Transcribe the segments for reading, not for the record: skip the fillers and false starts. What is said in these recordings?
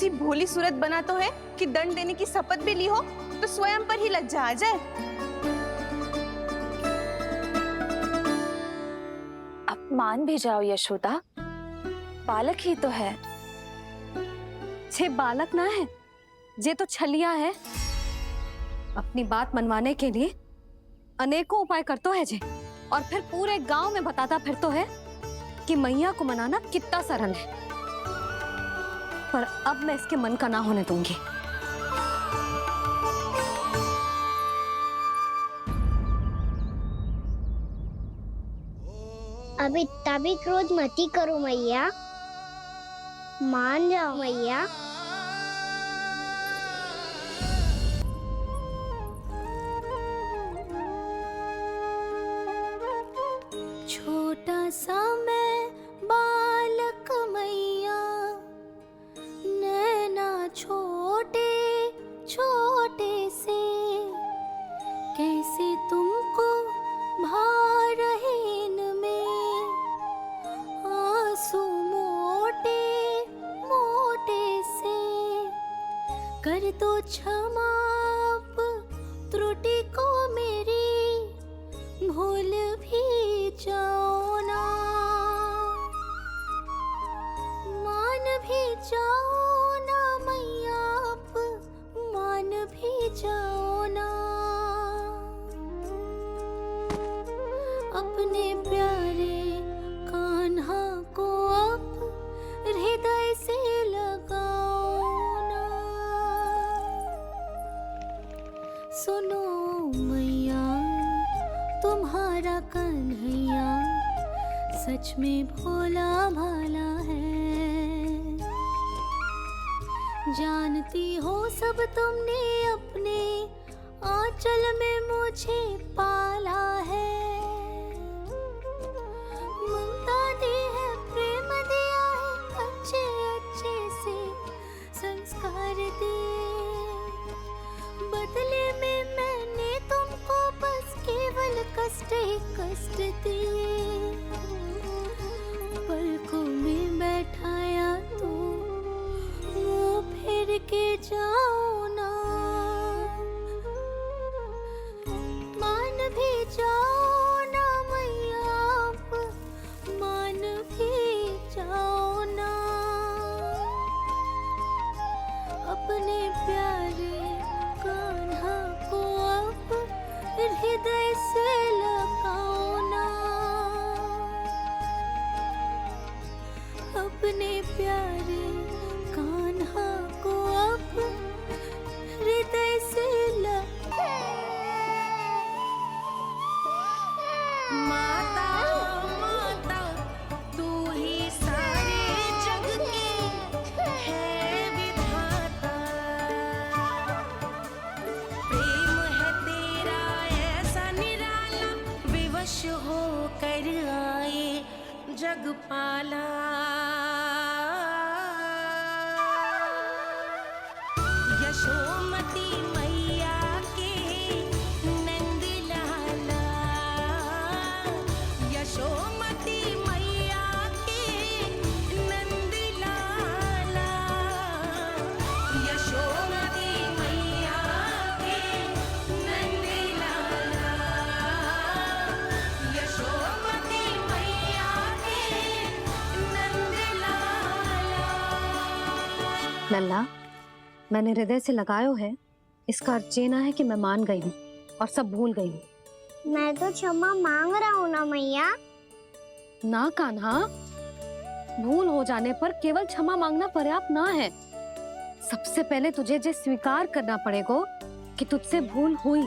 ऐसी भोली सूरत बना तो है कि दंड देने की शपथ भी ली हो तो स्वयं पर ही लज्जा आ जाए। अब मान भी जाओ यशोदा, बालक ही तो है। छे बालक ना है, ये तो छलिया है। अपनी बात मनवाने के लिए अनेकों उपाय करतो है जे, और फिर पूरे गांव में बताता फिरतो है कि मैया को मनाना कितना सरल है। पर अब मैं इसके मन का ना होने दूंगी। अब इतना भी क्रोध मती करो मैया, मान जाओ मैया। छोटा सा मैं बालक मैया, नैना छोटे छोटे से, कैसे तुमको भा रहे इनमें आंसू मोटे मोटे से। कर दो क्षमा त्रुटि को मेरी, भूल भी जाओ ना, मान भी जाओ ना मैया, आप मान भी जाओ ना। अपने प्यारे कान्हा को अब हृदय से लगाओ ना। सुनो मैया, तुम्हारा कन्हैया सच में भोला भाला है। जानती हो सब तुमने अपने आंचल में मुझे पाला है। ममता दी है, प्रेम दिया है, अच्छे अच्छे से संस्कार दिए। बदले में मैंने तुमको बस केवल कष्ट ही कष्ट दिए। पलकों में बैठाया तो मुंह फेर के जाओ ना, मान भी जाओ ना मैया, आप मान भी जाओ ना। अपने प्यारे कान्हा को अब हृदय से लगाओ ना। अपने प्यारे कान्हा को अब हृदय से माता माता तू ही सारे जग की है विधाता। प्रेम है तेरा ऐसा निराला, विवश होकर आए जग पाला। यशोमती मैया के नंद लाला, यशोमती मैया के नंद लाला, यशोमती मैया के नंद लाला, यशोमती मैया के नंद लाला। लल्ला, मैंने हृदय से लगायो है, इसका अर्थ ये ना है कि मैं मान गई हूँ और सब भूल गई हूँ। मैं तो क्षमा मांग रहा हूँ ना मैया। ना कान्हा, भूल हो जाने पर केवल क्षमा मांगना पर्याप्त ना है। सबसे पहले तुझे ये स्वीकार करना पड़ेगा कि तुझसे भूल हुई।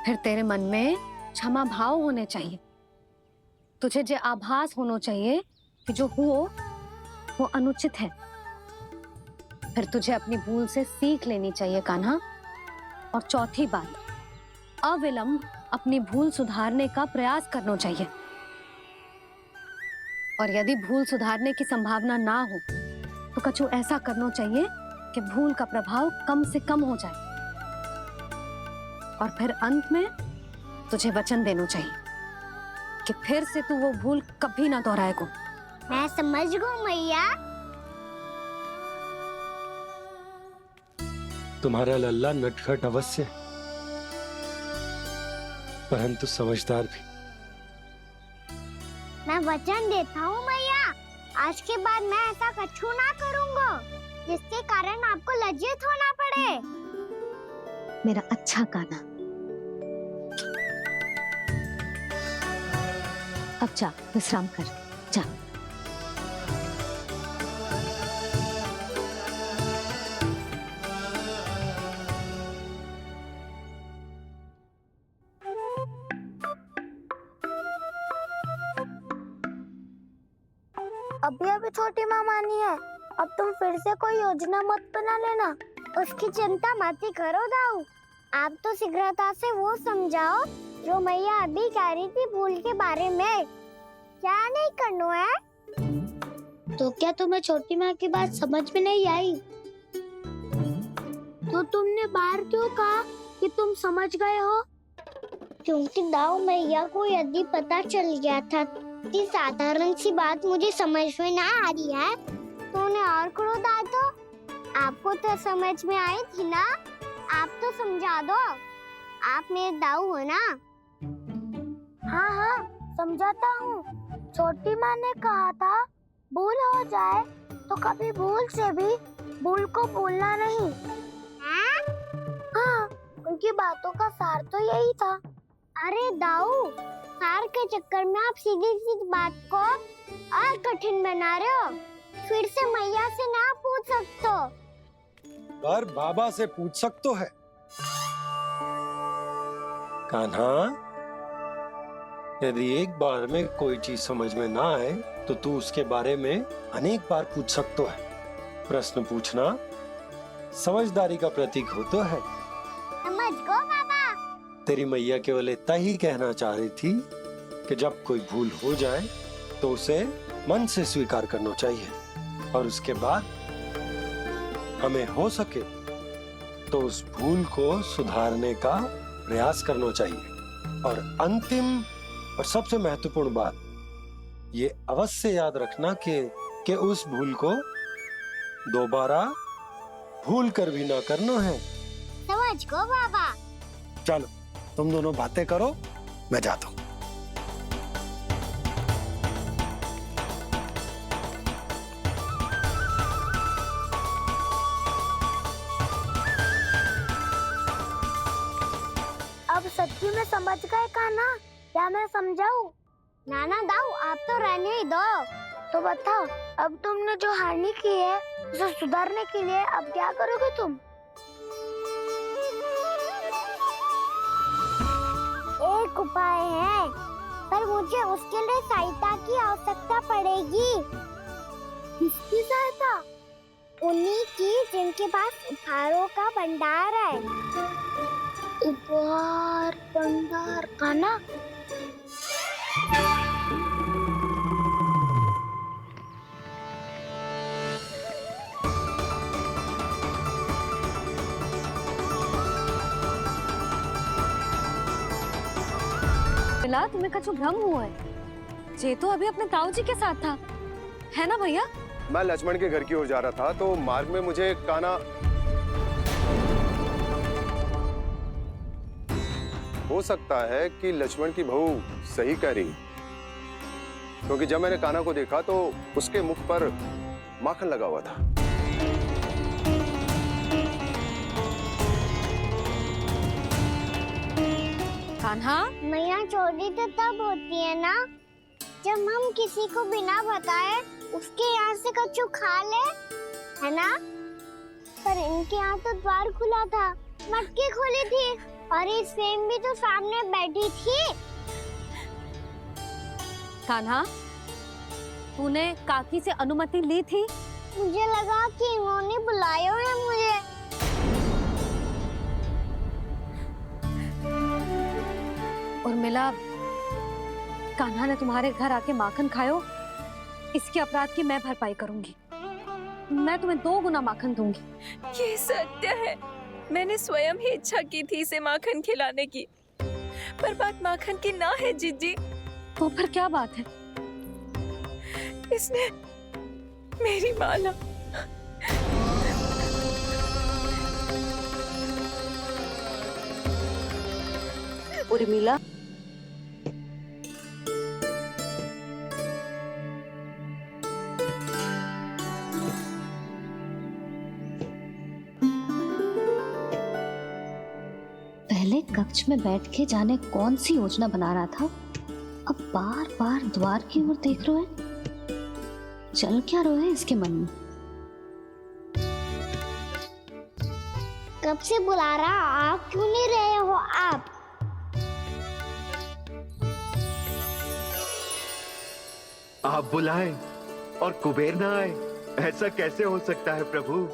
फिर तेरे मन में क्षमा भाव होने चाहिए। तुझे ये आभास होना चाहिए कि जो हुआ वो अनुचित है। फिर तुझे अपनी भूल से सीख लेनी चाहिए कान्हा। और चौथी बात, अविलंब अपनी भूल सुधारने का प्रयास करना चाहिए। और यदि भूल सुधारने की संभावना ना हो तो कछु ऐसा करना चाहिए कि भूल का प्रभाव कम से कम हो जाए। और फिर अंत में तुझे वचन देना चाहिए कि फिर से तू वो भूल कभी ना दोहराएगा। मैं समझ गई मैया। तुम्हारा लल्ला नटखट अवश्य है, परंतु समझदार भी। मैं वचन देता हूँ मैया, आज के बाद मैं ऐसा कछु ना करूँगा जिसके कारण आपको लज्जित होना पड़े। मेरा अच्छा कान्हा, अब जा विश्राम कर, जा। अभी अभी छोटी माँ मानी है, अब तुम फिर से कोई योजना मत बना लेना। उसकी चिंता मत ही करो दाऊ, आप तो शीघ्रता से वो समझाओ जो मैया अभी कह रही थी भूल के बारे में। क्या नहीं करना है? तो क्या तुम्हें छोटी माँ की बात समझ में नहीं आई? तो तुमने बाहर क्यों कहा कि तुम समझ गए हो? क्योंकि दाऊ मैया को यदि पता चल गया था कि साधारण सी बात मुझे समझ में ना आ रही है तो उन्हें और क्रोध आया तो आपको तो समझ में आई थी ना, आप तो समझा दो, आप मेरे दाऊ हो ना। हाँ हाँ समझाता हूँ, छोटी माँ ने कहा था भूल हो जाए तो कभी भूल से भी भूल को भूलना नहीं। हाँ उनकी बातों का सार तो यही था। अरे दाऊ, सार के चक्कर में आप सीधी सीधी बात को और कठिन बना रहे हो। फिर से मैया से ना पूछ सकते हो, पर बाबा से पूछ सकते है। कान्हा, यदि एक बार में कोई चीज समझ में ना आए तो तू उसके बारे में अनेक बार पूछ सकते है। प्रश्न पूछना समझदारी का प्रतीक होता है। समझ गो बाबा। तेरी मैया केवल इतना ही कहना चाह रही थी कि जब कोई भूल हो जाए तो उसे मन से स्वीकार करना चाहिए और उसके बाद हमें हो सके तो उस भूल को सुधारने का प्रयास करना चाहिए। और अंतिम और सबसे महत्वपूर्ण बात ये अवश्य याद रखना कि उस भूल को दोबारा भूल कर भी ना करना है। समझ गो बाबा। चलो तुम दोनों बातें करो, मैं जाता हूँ। अब सच्ची में समझ गए कान्हा, क्या मैं समझाऊं? नाना दाऊ, आप तो रहने ही दो। तो बताओ, अब तुमने जो हानि की है उसे सुधारने के लिए अब क्या करोगे तुम? एक उपाय है, पर मुझे उसके लिए सहायता की आवश्यकता पड़ेगी। किसकी सहायता? उन्हीं की जिनके पास उपहारों का भंडार है। उपहार भंडार का ना? मिला तुम्हें कछु भ्रम हुआ है? जे तो अभी अपने ताऊ जी के साथ था, है ना भैया? मैं लक्ष्मण के घर की ओर जा रहा था तो मार्ग में मुझे कान्हा, हो सकता है कि लक्ष्मण की बहू सही कह रही, क्योंकि जब मैंने कान्हा को देखा तो उसके मुख पर माखन लगा हुआ था। कान्हा, मैया चोरी तो तब होती है ना जब हम किसी को बिना बताए उसके यहाँ से कछु खा ले, है ना? पर इनके यहाँ तो द्वार खुला था, मटकी खुली थी और इस फेम भी तो सामने बैठी थी। कान्हा, तूने काकी से अनुमति ली थी? मुझे लगा कि इन्होंने बुलाया है मुझे। और मिला कान्हा ने तुम्हारे घर आके माखन खायो, इसके अपराध की मैं भरपाई करूंगी। मैं तुम्हें 2 गुना माखन दूंगी। ये सत्य है, मैंने स्वयं ही इच्छा की थी इसे माखन खिलाने की, पर बात माखन की ना है जीजी। तो फिर क्या बात है? इसने मेरी माला उर्मिला, पहले कक्ष में बैठ के जाने कौन सी योजना बना रहा था, अब बार बार द्वार की ओर देख रहे हैं। चल क्या रहे हैं इसके मन में? कब से बुला रहा, आप क्यों नहीं रहे हो आप? आप बुलाएं और कुबेर ना आए, ऐसा कैसे हो सकता है प्रभु?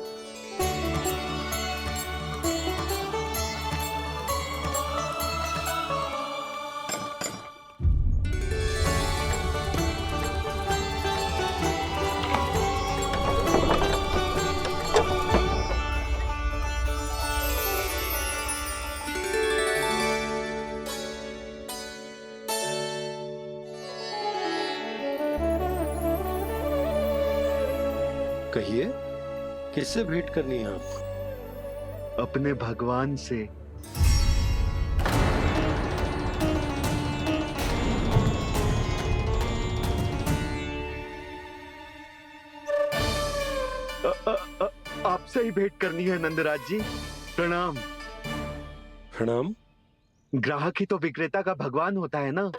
कहिए, किससे भेंट करनी है आपको? अपने भगवान से। आपसे ही भेंट करनी है नंदराज जी। प्रणाम। प्रणाम। ग्राहक ही तो विक्रेता का भगवान होता है ना।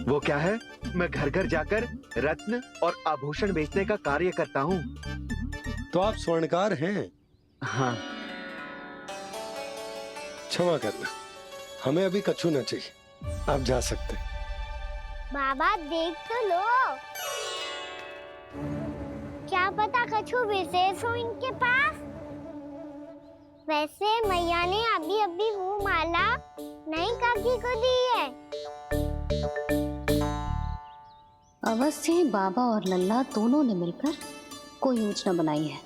वो क्या है, मैं घर घर जाकर रत्न और आभूषण बेचने का कार्य करता हूँ। तो आप स्वर्णकार हैं? हाँ। क्षमा करना, हमें अभी कछु न चाहिए, आप जा सकते हैं। बाबा देख तो लो, क्या पता कछु विशेष हो इनके पास। वैसे मैया ने अभी अभी वो माला नई काकी को दी है। अवश्य ही बाबा और लल्ला दोनों ने मिलकर कोई योजना बनाई है।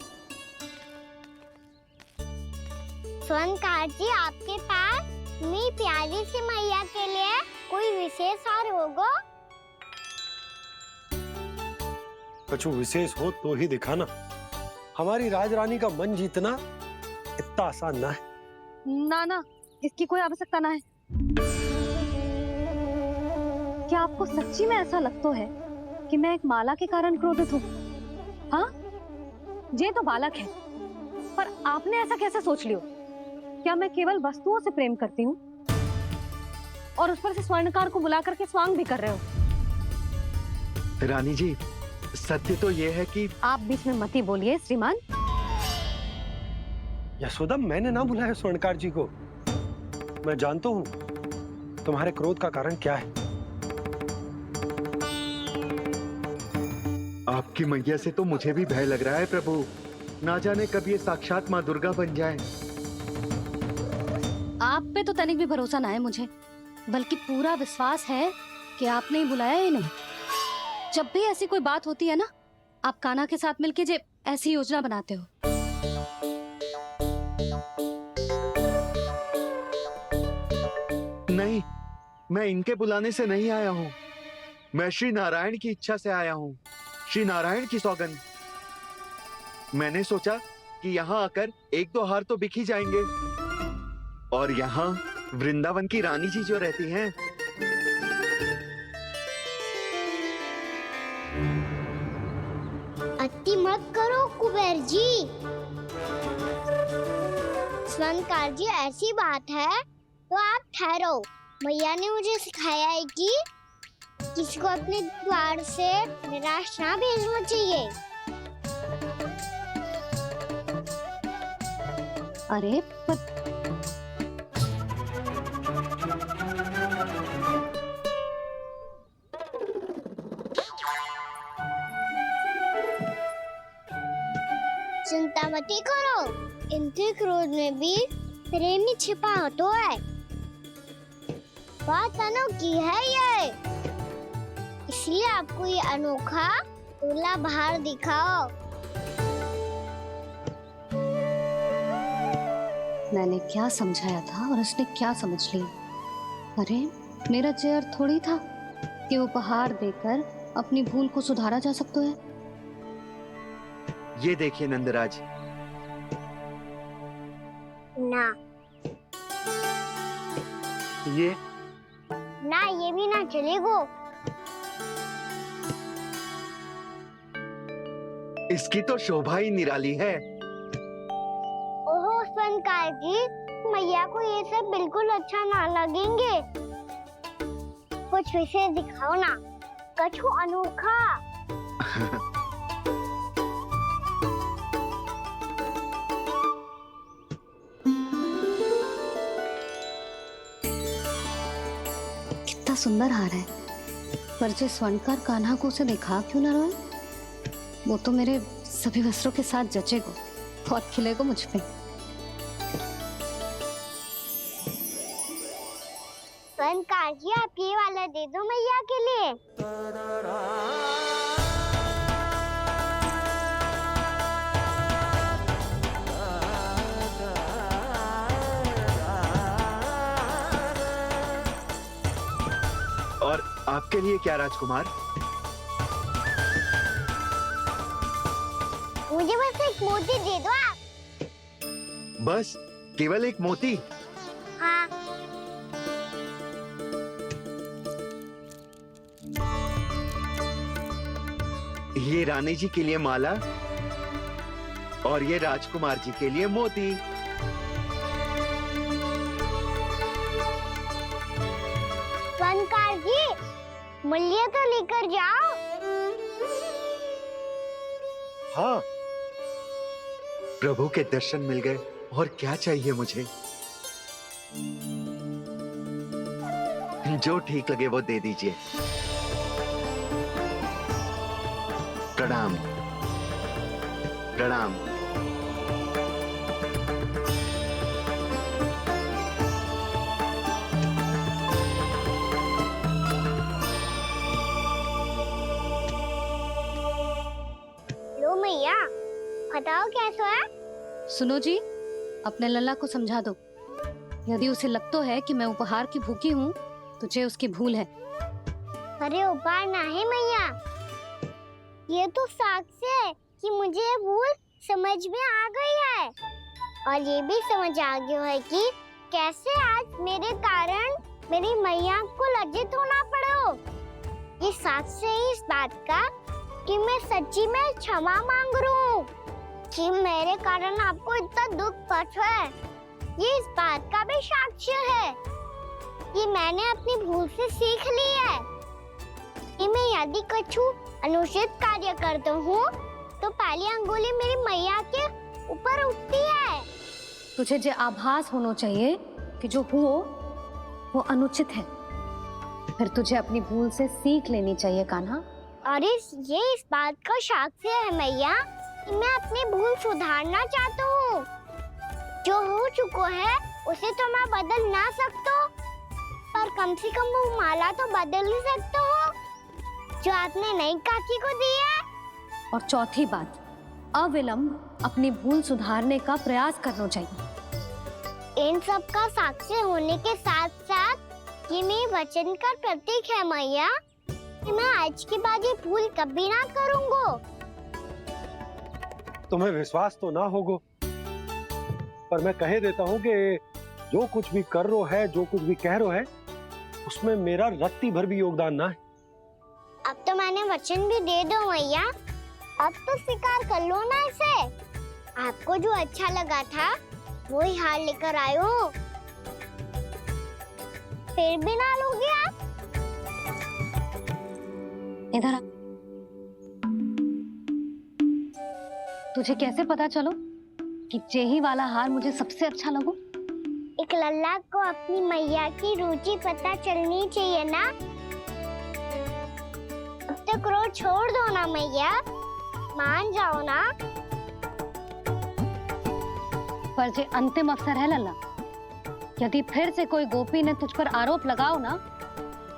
स्वर्णकार जी, आपके पास मेरी प्यारी सी मैया के लिए कोई विशेष हार होगा? कछु विशेष हो तो ही दिखाना। हमारी राजरानी का मन जीतना इतना आसान ना है। ना ना, इसकी कोई आवश्यकता ना है। क्या आपको सच्ची में ऐसा लगता है कि मैं एक माला के कारण क्रोधित हूँ? हाँ, ये तो बालक है, पर आपने ऐसा कैसे सोच लियो? क्या मैं केवल वस्तुओं से प्रेम करती हूँ और उस पर से स्वर्णकार को बुला करके स्वांग भी कर रहे हो? रानी जी, सत्य तो ये है कि आप बीच में मत ही बोलिए श्रीमान। यशोदा, मैंने ना बुलाया स्वर्णकार जी को। मैं जानता हूँ तुम्हारे क्रोध का कारण क्या है। आपकी मैया से तो मुझे भी भय लग रहा है प्रभु। ना जाने कब ये साक्षात माँ दुर्गा बन जाए। आप पे तो तनिक भी भरोसा ना है मुझे, बल्कि पूरा विश्वास है कि आपने ही बुलाया ही नहीं। जब भी ऐसी कोई बात होती है ना, आप कान्हा के साथ मिलके जे ऐसी योजना बनाते हो। नहीं, मैं इनके बुलाने से नहीं आया हूँ। मैं श्री नारायण की इच्छा से आया हूँ, श्री नारायण की सौगंध। मैंने सोचा कि यहाँ आकर एक दो हार तो बिक ही जाएंगे। और यहाँ वृंदावन की रानी जी जो रहती हैं, अति मत करो कुबेर जी। स्वर्णकार जी, ऐसी बात है तो आप ठहरो। मैया ने मुझे सिखाया है कि किसी को अपने द्वार से निराश ना भेजना चाहिए। अरे पर चिंता मत करो, इनके क्रोध में भी प्रेम ही छिपा होता है। बात अनोखी है ये, इसलिए आपको ये अनोखा दूल्हा बाहर दिखाओ। मैंने क्या समझाया था और उसने क्या समझ लिया? अरे मेरा चेयर थोड़ी था कि उपहार देकर अपनी भूल को सुधारा जा सकता है। ये देखिए नंदराज। ना, ये ना ये भी ना चलेगो। इसकी तो शोभा ही निराली है। ओहो स्वयंकार जी, मैया को ये सब बिल्कुल अच्छा ना लगेंगे। कुछ विशेष दिखाओ ना, कछु अनोखा। कितना सुंदर हार है, पर जो स्वर्णकार कान्हा को उसे दिखा क्यों ना रोए? वो तो मेरे सभी वस्त्रों के साथ जचेगा, बहुत खिलेगा मुझ पे। स्वयंकार जी, आप ये वाला दे दो मैया के लिए। और आपके लिए क्या राजकुमार? मुझे बस एक मोती दे दो आप। बस केवल एक मोती? हाँ। ये रानी जी के लिए माला और ये राजकुमार जी के लिए मोती। स्वयंकार जी, मूल्य तो लेकर जाओ। हाँ, प्रभु के दर्शन मिल गए, और क्या चाहिए मुझे? जो ठीक लगे वो दे दीजिए। प्रणाम प्रणाम। लो मैया, बताओ कैसा है? सुनो जी, अपने लल्ला को समझा दो। यदि उसे लगता है कि मैं उपहार की भूखी हूँ, तो ये उसकी भूल है। अरे उपहार ना है मैया, ये तो साक्ष्य है कि मुझे ये भूल समझ में आ गई है, और ये भी समझ आ गया है कि कैसे आज मेरे कारण मेरी मैया को लज्जित होना पड़ो। ये साक्ष्य है इस बात का कि मैं सच्ची में क्षमा मांग रहा हूँ कि मेरे कारण आपको इतना दुख पहुंचा है। ये इस बात का भी साक्ष्य है कि मैंने अपनी भूल से सीख ली है कि मैं यदि कछु अनुचित कार्य करता हूँ तो पहली अंगुली मेरी मैया के ऊपर उठती है। तुझे जो आभास होना चाहिए कि जो हुआ वो अनुचित है, फिर तुझे अपनी भूल से सीख लेनी चाहिए कान्हा। और ये इस बात का साक्ष्य है मैया कि मैं अपनी भूल सुधारना चाहता हूँ। जो हो चुका है उसे तो मैं बदल ना सकता, पर कम से कम वो माला तो बदल ही सकता हूँ जो आपने नई काकी को दी है। और चौथी बात, अविलंब अपनी भूल सुधारने का प्रयास करना चाहिए। इन सब का साक्षी होने के साथ साथ ये मेरे वचन का प्रतीक है मैया कि मैं आज के बाद ये भूल कभी ना करूँगा। तुम्हें विश्वास तो ना होगो, पर मैं कह देता हूँ कि जो कुछ भी कर रो है, जो कुछ भी कह रो है, उसमें मेरा रत्ती भर भी योगदान ना है। अब तो मैंने वचन भी दे दो मैया, अब तो स्वीकार कर लो ना इसे। आपको जो अच्छा लगा था वही हार लेकर आयो, फिर भी ना लोगे आप? इधर आ। तुझे कैसे पता चलो कि यही वाला हार मुझे सबसे अच्छा लगो? एक लल्ला को अपनी मैया की रुचि पता चलनी चाहिए ना। अब तो क्रोध छोड़ दो ना मैया, मान जाओ ना। पर जे अंतिम अवसर है लल्ला, यदि फिर से कोई गोपी ने तुझ पर आरोप लगाओ ना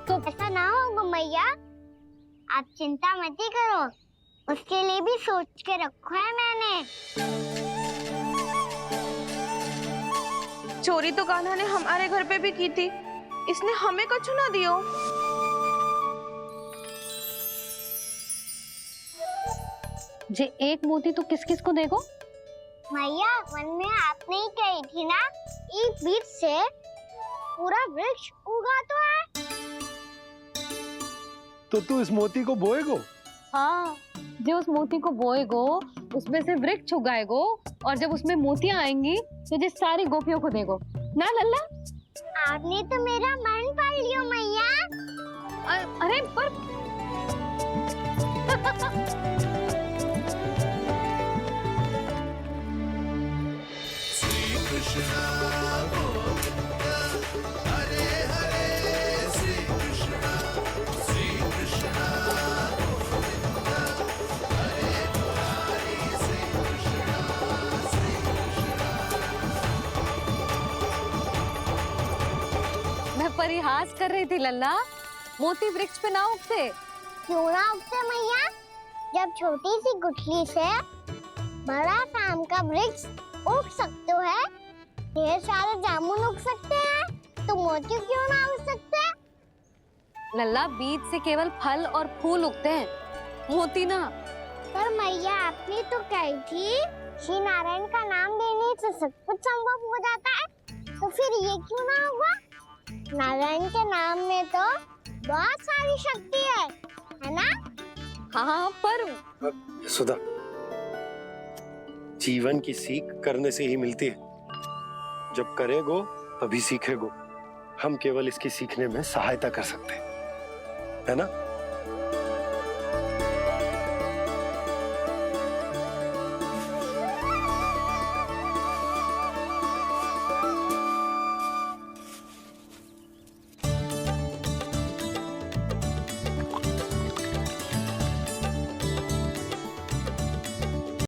तो ऐसा ना होगा मैया, आप चिंता मत ही करो, उसके लिए भी सोच के रखा है मैंने। चोरी तो कान्हा ने हमारे घर पे भी की थी, इसने हमें कछु ना दियो। जे एक मोती तो किस किस को देगो? मैया मन में आपने ही कही थी ना, एक बीच से पूरा वृक्ष उगा तो है। तो तू इस मोती को बोएगो? हाँ, जो उस मोती को बोएगो उसमें से वृक्ष उगाएगो और जब उसमें मोतियां आएंगी तो जो सारी गोपियों को देगो ना लल्ला। आपने तो मेरा मन पढ़ लियो मैया। अरे पर मैं परिहास कर रही थी लल्ला, मोती वृक्ष पे ना उगते। क्यों ना उगते मैया? जब छोटी सी गुठली से बड़ा काम का वृक्ष उग सकते है, ढेर सारे जामुन उग सकते हैं, तो मोती क्यों ना उग सकते? लल्ला, बीज से केवल फल और फूल उगते हैं, मोती ना। पर मैया आपने तो कही थी श्री नारायण का नाम लेने से सब कुछ संभव हो जाता है, तो फिर ये क्यों ना होगा? नारायण के नाम में तो बहुत सारी शक्ति है ना? हाँ, पर सुधा, जीवन की सीख करने से ही मिलती है। जब करेगो तभी सीखेगो। हम केवल इसकी सीखने में सहायता कर सकते हैं, है ना?